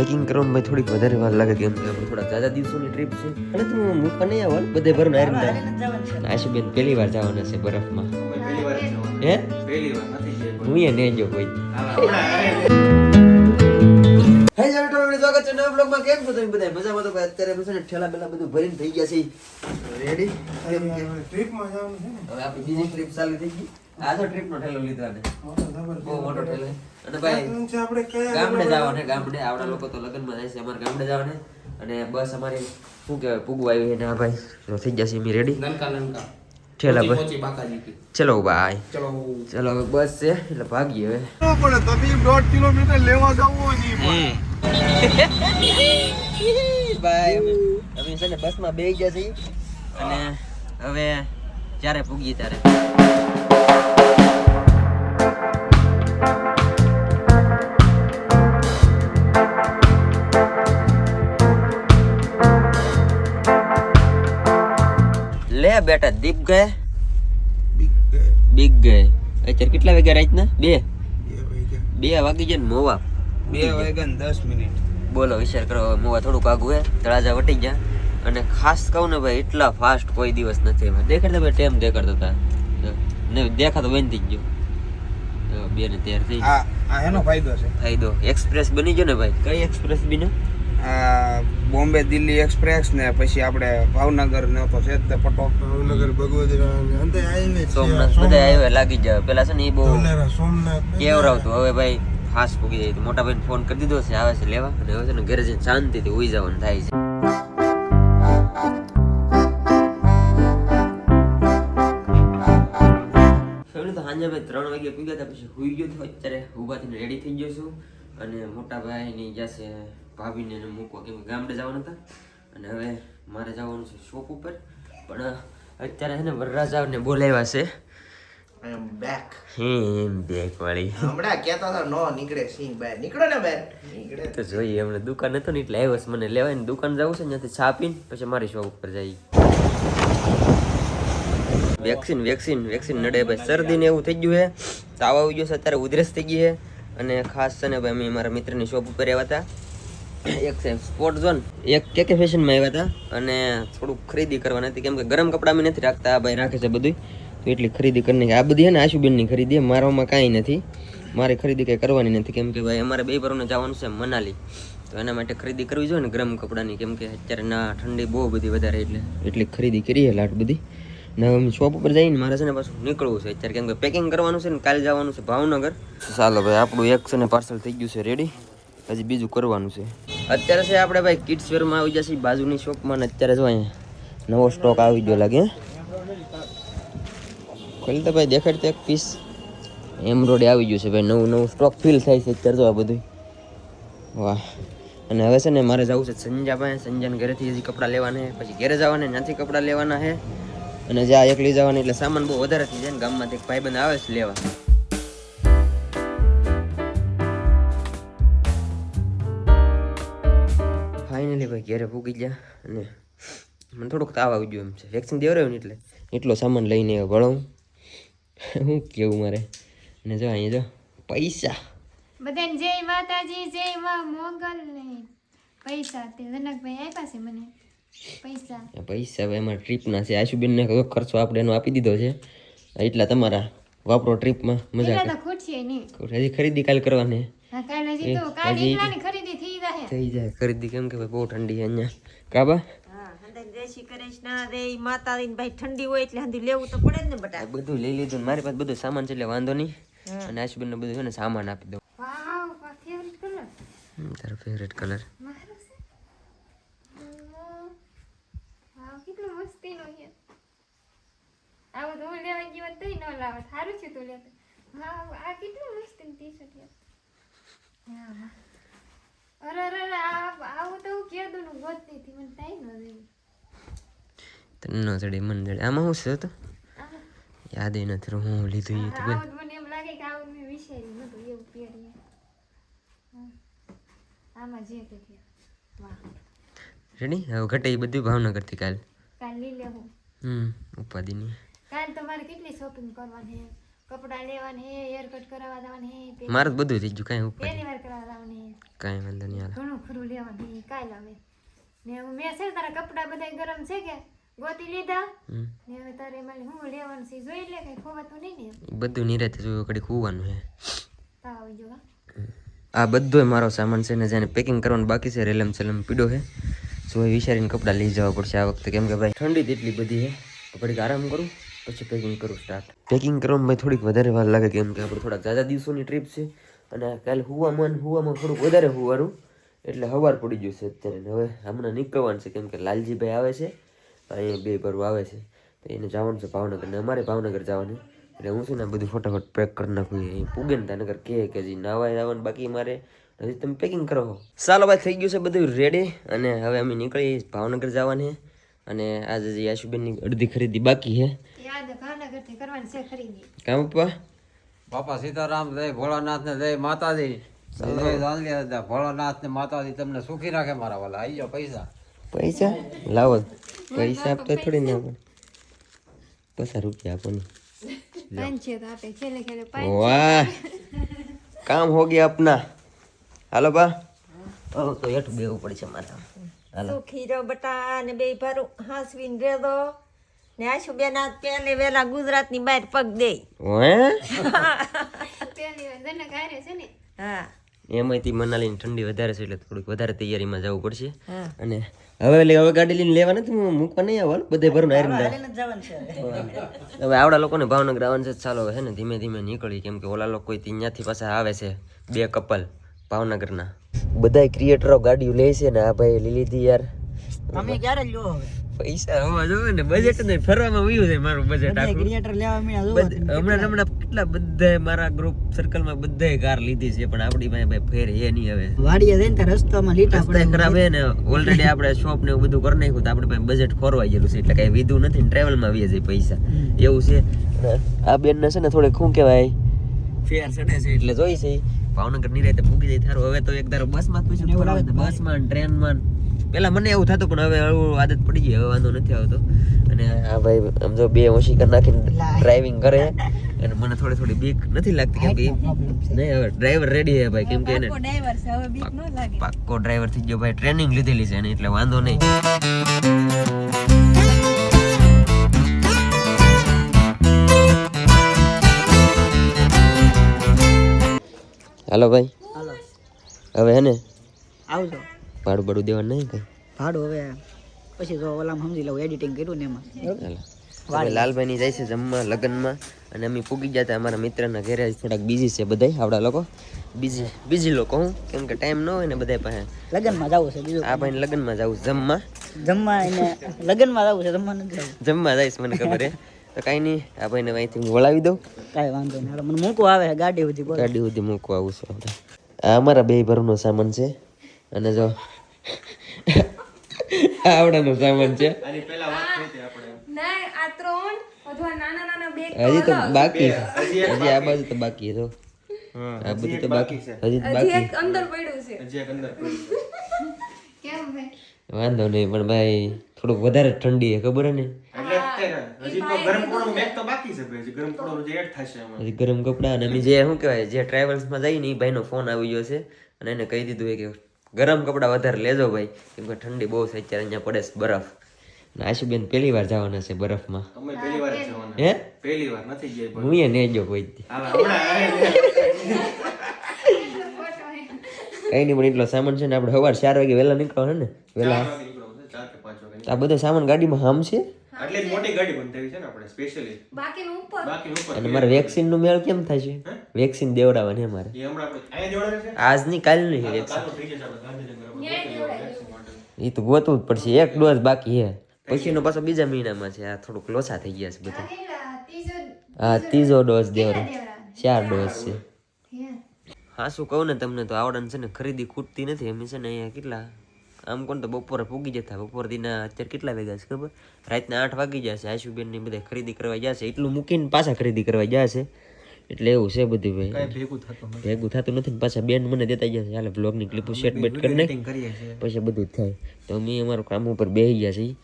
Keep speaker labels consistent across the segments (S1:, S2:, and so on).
S1: Packing કરવામાં ભાઈ થોડીક વધારે વાર લાગે કેમ કે આપણે થોડા જાજા દિવસોની ટ્રીપ છે અને તું મૂકવા નહીં આવવાનું બધે ભરને આવીને આશુબેન પહેલી વાર જવાના છે બરફમાં હે હું એ નહીં જો કોઈ સ્વાગત છે નવા બ્લોગમાં. કેમ છો તમે બધા મજામાં? તો અત્યારે અમે છે ને ઠેલા બેલા બધું ભરીને થઈ ગયા છે રેડી
S2: ટ્રીપમાં જવાનું છે ને.
S1: હવે આપણી બીજી ટ્રીપ ચાલુ થઈ ગઈ. આ તો ટ્રીપનો ઠેલો લીધો આને બહુ મોટો ઠેલો અને ભાઈ
S2: આપણે કયા
S1: ગામડે જવાને ગામડે આવડા લોકો તો લગ્નમાં જાય છે અમારે ગામડે જવાને અને બસ અમારી શું કહેવાય પૂગવા આવી છે ને ભાઈ તો થઈ ગયા છે અમે રેડી
S3: નનકા
S1: ઠેલા પર
S3: પહોંચી બાકાજી
S1: ચલો ભાઈ
S3: ચલો
S1: હવે બસ છે એટલે ભાગીએ હવે
S2: પણ તમે 1.5 કિલોમીટર લેવા જવું નહીં
S1: ભાઈ અમે છે ને બસમાં બેસી ગયા છીએ અને હવે જ્યારે પૂગીએ ત્યારે લે બેટા દીપ ગયે બીક ગયે અત્યારે કેટલા વાગ્યા રાતના 2 વાગી જાય ને મોવા
S2: 2 વાગ્યા 10 મિનિટ.
S1: બોલો વિચાર કરો મોવા થોડુંક આગું હે તળાજા વટી ગયા અને ખાસ કહું ને ભાઈ એટલા ફાસ્ટ કોઈ દિવસ નથી એમાં દેખાડતા ભાઈ ટેમ દેખાડતા હતા ને દેખાતો વંધી ગયો 2 ને 13 થઈ
S2: આ એનો ફાયદો છે.
S1: ફાયદો એક્સપ્રેસ બની ગયો ને ભાઈ કઈ એક્સપ્રેસ બી ને
S2: આ બોમ્બે દિલ્હી એક્સપ્રેસ ને પછી આપણે ભાવનગર ને તો છે તે પટો ભાવનગર ભગવદરા ને અંતે હાઈવે
S1: સોમનાથ બધા હાઈવે લાગી જાય પેલા છે ને એ બહુ
S2: સોમનાથ
S1: કેવરાવતું હવે ભાઈ ફાસ્ટ પૂગી જાય તો મોટા ભાઈને ફોન કરી દીધો છે આવે છે લેવા અને હવે છે ને ઘરે જઈને શાંતિથી ઉઈ જવાનું થાય છે. તો સાંજે ભાઈ 3 વાગે પૂગ્યા હતા પછી હુઈ ગયો તો અત્યારે ઊભા થઈને રેડી થઈ ગયો છું અને મોટા ભાઈની જશે ભાભીને એને મૂકવા કેમ ગામડે જવાના હતા અને હવે મારે જવાનું છે શોપ ઉપર પણ અત્યારે છે ને વરરાજાને બોલાવ્યા છે
S4: I am back.
S1: બેક વાળી
S4: હમણાં કહેતા હતા નો નીકળે સિંહ બહાર નીકળો ને બહાર નીકળે
S1: તો જોઈએ હમણે દુકાન હતો ને એટલે આવ્યો છે મને લેવાય ને દુકાન જવું છે ને ત્યાંથી ચા પીને પછી મારી શોપ ઉપર જઈ વેક્સિન નડે ભાઈ શરદી ને એવું થઈ ગયું છે તાવ આવી ગયો છે અત્યારે ઉધરસ થઈ ગઈ છે અને ખાસ છે ને ભાઈ અમે મારા મિત્રની શોપ ઉપર આવ્યા હતા એક છે સ્પોર્ટ ઝોન એક કે ફેશનમાં આવ્યા હતા અને થોડુંક ખરીદી કરવાની હતી કેમ કે ગરમ કપડાં અમે નથી રાખતા આ ભાઈ રાખે છે બધું તો એટલી ખરીદી કરીને આ બધી છે ને આશુબેનની ખરીદી મારામાં કાંઈ નથી મારે ખરીદી કંઈ કરવાની નથી કેમ કે ભાઈ અમારે 2 પરોને જવાનું છે મનાલી તો એના માટે ખરીદી કરવી જોઈએ ને ગરમ કપડાની કેમ કે અત્યારે ના ઠંડી બહુ બધી વધારે એટલે એટલી ખરીદી કરીએ લાટ બધી ને અમે શોપ ઉપર જઈને મારે છે ને પાછું નીકળવું છે અત્યારે કેમ કે પેકિંગ કરવાનું છે ને કાલે જવાનું છે ભાવનગર. ચાલો ભાઈ આપણું એક છે ને પાર્સલ થઈ ગયું છે રેડી હજી બીજું કરવાનું છે. અત્યારે છે આપણે ભાઈ કિડ્સ વેરમાં આવી જશે બાજુની શોપમાં ને અત્યારે જો અહીંયા નવો સ્ટોક આવી ગયો લાગે ખોલી તો ભાઈ દેખાડતો એક પીસ એમ્બ્રોઇડરી આવી ગયું છે ભાઈ નવું સ્ટોક ફીલ થાય છે અત્યારે જો આ બધું વાહ. અને હવે છે ને મારે જવું છે સંજા પાસે સંજાને ઘરેથી હજી કપડાં લેવાના છે પછી ઘરે જવાના ત્યાંથી કપડાં લેવાના છે અને જ્યાં એકલી જવાની એટલે સામાન બહુ વધારે થઈ જાય ને ગામમાંથી એક ભાઈબંધ આવે છે લેવા. ફાઇનલી ભાઈ ઘરે પૂગી ગયા અને મને થોડુંક તાવ આવી ગયું એમ છે વેક્સિન દેવરાયું ને એટલે એટલો સામાન લઈને ભણું શું કેવું મારે અને જો અહીંયા જો પૈસા
S5: બધાને જય માતાજી જય માં મોગલ ને પૈસા તે જનકભાઈ આપ્યા છે મને
S1: પૈસા હવે અમારા ટ્રીપના છે આશુબેનને ખર્ચો આપણે એનો આપી દીધો છે એટલા તમારા વાપરો ટ્રીપમાં મજા
S5: તો ખૂટશે નહીં
S1: હજી ખરીદી કાલ કરવાની
S5: થઈ
S1: જાય ખરીદી કેમ કે બહુ ઠંડી છે અહીંયા કાબા
S6: ઠંડી હોય એટલે હંધી લેવું તો પડે ને બટા
S1: બધું લઈ લીધું મારી પાસે બધું સામાન છે એટલે વાંધો નહીં અને આશુબેનને બધું છે ને સામાન આપી દઉં. તારો ફેવરેટ કલર
S5: કેટલું મસ્તીનો છે આવો તો લેવા ગયો તોય ન લાવત સારું છે તો લેતો હા આ કેટલું મસ્તી ટી-શર્ટ છે અરે આવું તો હું કેદું નું ગોતતી હતી મને ટાઈમ ન રહ્યો
S1: તને ન ચડે મન ચડે આમાં શું છે તો યાદ નથી હું લીધું એ તો
S5: મને એમ લાગે કે આવું મેં વિચાર્યું નતું એવું પહેરીએ આમાં જે કે વાહ
S1: રેડી હવે ઘટે એ બધું ભાવનગર થી કાલ
S5: લઈ લેવું
S1: ઉપાધિની
S5: કાલ તમારે કેટલી શોપિંગ કરવાની કપડાં લેવાને હે હેર કટ કરાવવા જવાને હે
S1: મારે તો બધું થઈ ગયું કાંઈ ઉપર
S5: પહેલી વાર કરાવવા જવાને હે
S1: કાંઈ વાંધો નહીં હાલ
S5: ઘણું ખરું લેવાનું હે કાલ આવે ને હવે મેં છે ને તારા કપડાં બધા ગરમ છે કે ગોતી લીધા ને હવે તારે મારે હું લેવાનું છે ઈ જોઈ લે કઈ ખોવાતું નહીં ને
S1: ઈ બધું નિરાતે જોયું ઘડી ખુવાનું છે
S5: તાવ આવી જો
S1: આ બધોય મારો સામાન છે ને જેને પેકિંગ કરવાનું બાકી છે રેલમ ચલમ પીડો છે જો એ વિચારીને કપડાં લઈ જવા પડશે આ વખતે કેમ કે ભાઈ ઠંડી તેટલી બધી છે તો ઘડીક આરામ કરું પછી પેકિંગ કરું સ્ટાર્ટ પેકિંગ કરવામાં ભાઈ થોડીક વધારે વાર લાગે કેમ કે આપણે થોડાક ઝાઝા દિવસોની ટ્રીપ છે અને કાલે હુવામાં થોડુંક વધારે હુવાનું એટલે હવાર પડી ગયું છે અત્યારે ને હવે હમણાં નીકળવાનું છે કેમ કે લાલજીભાઈ આવે છે અહીંયા 2 ભરવા આવે છે તો એને જવાનું છે ભાવનગર ને અમારે ભાવનગર જવાનું એટલે હું છે ને બધું ફટાફટ પેક કરી નાખું અહીં પૂગે ને ત્યાં નગર કે હજી નાવા જવાનું બાકી મારે હજી તમે પેકિંગ કરો ચાલો ભાઈ થઈ ગયું છે બધું રેડી અને હવે અમે નીકળી ભાવનગર જવાની અને આજે જે યાશુબેનની અડધી ખરીદી બાકી છે
S5: યાદ ભાવનગરથી કરવાની છે ખરીદી
S1: કામ પપ્પા
S3: બાપા સીતારામ જય ભોળાનાથ ને જય માતાજી જય દાંડિયા ભોળાનાથ ને માતાજી તમને સુખી રાખે મારા વાલા આવી જાઓ પૈસા
S1: પૈસા લાવો પૈસા આપતા થોડી ના આપો 50 રૂપિયા આપો ને
S5: 500 તો આપે છેલ્લે છેલ્લે
S1: વાહ કામ હો ગયા अपना હાલો બા તો હેઠું બેવું પડશે મારે હાલો
S6: સુખી રહો બટા ને બે ભરું હાસવીને રેદો ને આશુબેન આજ પહેલે વેલા ગુજરાતની બહાર પગ દે
S1: ઓએ
S5: પહેલી વાર જનક હારે છે ને
S6: હા
S1: એમાંથી મનાલીની ઠંડી વધારે છે એટલે થોડીક વધારે તૈયારીમાં જવું પડશે
S6: હા.
S1: અને હવે ગાડી લઈને લેવા નથી મૂકવા નહીં આવવાનું બધે ભરું હારીને હવે આવડા લોકોને ભાવનગર આવવાનું છે ચાલો હવે છે ને ધીમે ધીમે નીકળી કેમ કે ઓલા લોકો ત્યાંથી પાછા આવે છે 2 કપલ ભાવનગરના બધા ક્રિએટરો ગાડીઓ લે છે ને આ ભાઈ લઈ લીધી યાર
S7: તમે ક્યારે લ્યો હવે
S1: પૈસા હોવા જોઈએ ને બજેટ ને ફરવામાં વયું છે મારું બજેટ આખું
S7: ક્રિએટર લેવા મીના જો
S1: હમણાં કેટલા બધા મારા ગ્રુપ સર્કલમાં બધાય કાર લીધી છે પણ આપણી પાસે ભાઈ ફેર હે નહીં હવે
S7: વાડીએ જઈને ત્યાં રસ્તામાં લીટા
S1: રસ્તા ખરાબ હે ને ઓલરેડી આપણે શોપ ને એવું બધું કરી નાખ્યું તો આપણે પાસે બજેટ ખોરવાઈ ગયેલું છે એટલે કઈ વિધું નથી ને ટ્રાવેલમાં આવીએ છે પૈસા એવું છે અને આ બેન ને છે ને થોડીક શું કહેવાય ફેર ચડે છે એટલે જોઈ છે ભાવનગર ની રાતે પૂગી જાય થારું હવે તો એક ધારો બસમાં પૂછ્યું બસમાં ટ્રેનમાં પેલા મને એવું થતું પણ હવે આદત પડી ગઈ હવે વાંધો નથી આવતો અને આ ભાઈ આમ જો 2 ઓછી કરી નાખીને ડ્રાઇવિંગ કરે અને મને થોડી બીક નથી લાગતી કેમ કે નહીં હવે ડ્રાઈવર રેડી છે ભાઈ કેમ કે એને
S6: ડ્રાઈવર છે હવે બીક ન લાગે
S1: પાક્કો ડ્રાઈવર થઈ ગયો ભાઈ ટ્રેનિંગ લીધેલી છે એને એટલે વાંધો નહીં હાલો ભાઈ
S7: હાલો
S1: હવે હે ને
S7: આવજો
S1: ભાડું બાડું દેવાનું નહીં કઈ
S7: ભાડું હવે પછી જો ઓલામાં સમજી લઉં એડિટિંગ કર્યું ને એમાં
S1: હાલો લાલભાઈ ની જાય છે જમવા લગ્નમાં અને અમે પૂગી ગયા હતા અમારા મિત્રના ઘરે થોડાક બીજી છે બધાય આવડા લોકો બીજી લોકો હું કેમ કે ટાઈમ ન હોય ને બધા પાસે
S7: લગ્નમાં જવું છે બીજું
S1: આ ભાઈ લગ્નમાં જવું જમવા
S7: જમવા એને લગ્નમાં જવું છે જમવા નથી જવું
S1: જમવા જઈશ મને ખબર હે તો કાંઈ નહીં આ ભાઈને અહીંથી હું વળાવી દઉં
S7: કાંઈ વાંધો નહીં હાલો મને મૂકવા આવે છે ગાડી સુધી બોલો
S1: ગાડી સુધી મૂકવા આવું છું આપણે આ અમારા 2 ભરનો સામાન છે અને જો આવડાનો સામાન છે
S5: ના આ 3 અથવા નાના નાના બેગ
S1: હજી તો બાકી છે હજી આ બાજુ તો બાકી છે આ બધું તો બાકી હજી તો બાકી
S5: અંદર પડ્યું છે કેમ ભાઈ
S1: વાંધો નહીં પણ ભાઈ થોડુંક વધારે ઠંડી છે ખબર હે ને હજી ગરમ કપડા અને અમે જે શું કહેવાય જે ટ્રાવેલ્સમાં જઈએ ને એ ભાઈનો ફોન આવી ગયો છે અને એને કહી દીધું છે કે ગરમ કપડા વધારે લેજો ભાઈ કેમ કે ઠંડી બહુ છે અત્યારે અહીંયા પડે છે બરફ અને આશુબેન પહેલી વાર જવાના છે બરફમાં હે હું એ નહીં ગયો કોઈ દી. કઈ નહીં પણ એટલો સામાન છે ને આપણે સવાર 4 વાગે વહેલા નીકળવાનું ને વહેલા આ બધો સામાન ગાડીમાં હામ છે
S5: બાકીનું ઉપર
S1: અને મારે વેક્સિન નું મેળ કેમ થાય છે વેક્સિન દેવડાવવાની મારે આજ ની કાલ ની વેક્સિન એ તો ગોતવું જ પડશે એક ડોઝ બાકી છે પછીનો પાછો બીજા મહિનામાં છે આ થોડુંક લોચા થઈ ગયા છે બધા હા 3જો ડોઝ દેવડો 4 ડોઝ છે હા શું કહું ને તમને તો આવડન છે ને ખરીદી ખૂટતી નથી એમ છે ને અહીંયા કેટલા આમ કોણ તો બપોરે પૂગી જતા બપોર દીના અત્યારે કેટલા વાગ્યા છે ખબર રાતના 8 વાગી જશે આશુબેન ની બધા ખરીદી કરવા જશે એટલું મૂકીને પાછા ખરીદી કરવા જશે એટલે એવું છે બધું ભાઈ ભેગું થતું નથી ને પાછા બેન મને દેતા જશે હાલે બ્લોગની ક્લિપો સેટ બેટ કરી નાખ પછી બધું થાય તો અમે અમારું કામ ઉપર બેસી ગયા છીએ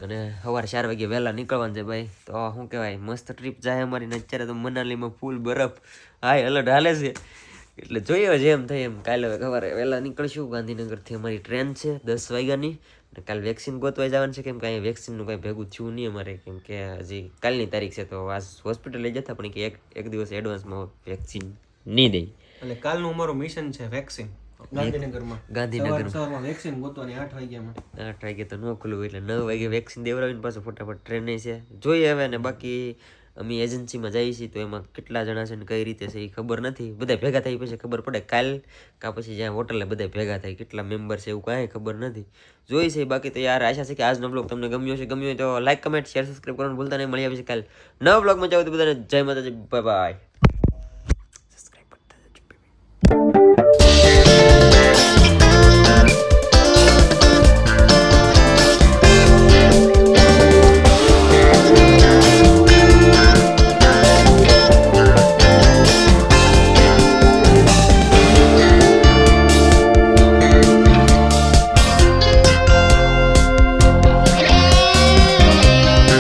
S1: અને સવારે 4 વાગે વહેલા નીકળવાનું છે ભાઈ. તો શું કહેવાય મસ્ત ટ્રીપ જાય અમારી ને. અત્યારે તો મનાલીમાં ફૂલ બરફ હાઈ એલર્ટ હાલે છે એટલે જોઈએ જેમ થાય એમ. કાલે સવારે વહેલા નીકળશું. ગાંધીનગરથી અમારી ટ્રેન છે 10 વાગ્યાની. અને કાલે વેક્સિન ગોતવા જવાનું છે કેમ કે અહીંયા વેક્સિનનું કાંઈ ભેગું થયું નહીં અમારે કેમ કે હજી કાલની તારીખ છે તો આજ હોસ્પિટલે જતા પણ કે એક દિવસ એડવાન્સમાં વેક્સિન નહીં દે.
S8: અને કાલનું અમારું મિશન છે વેક્સિન ગાંધીનગરમાં.
S1: ગાંધીનગરમાં
S8: સવારમાં વેક્સિન ગોતવાની 8 વાગ્યામાં.
S1: 8 વાગે તો ન ખુલ્લું એટલે 9 વાગે વેક્સિન દેવડાવીને પાછું ફટાફટ ટ્રેન છે જોઈએ હવે. ને બાકી અમે એજન્સીમાં જઈએ છીએ તો એમાં કેટલા જણા છે ને કઈ રીતે છે એ ખબર નથી. બધા ભેગા થઈ પછી ખબર પડે કાલ કાં પછી જ્યાં હોટલે બધા ભેગા થાય કેટલા મેમ્બર છે એવું કાંઈ ખબર નથી. જોઈ છે બાકી તો યાર આશા છે કે આજનો બ્લોગ તમને ગમ્યો છે. ગમ્યો હોય તો લાઈક કમેન્ટ શેર સબસ્ક્રાઈબ કરવાનું ભૂલતા નહીં. મળી આવે છે કાલ નવા બ્લોગમાં જાવ તો બધાને જય માતાજી બાય બાય.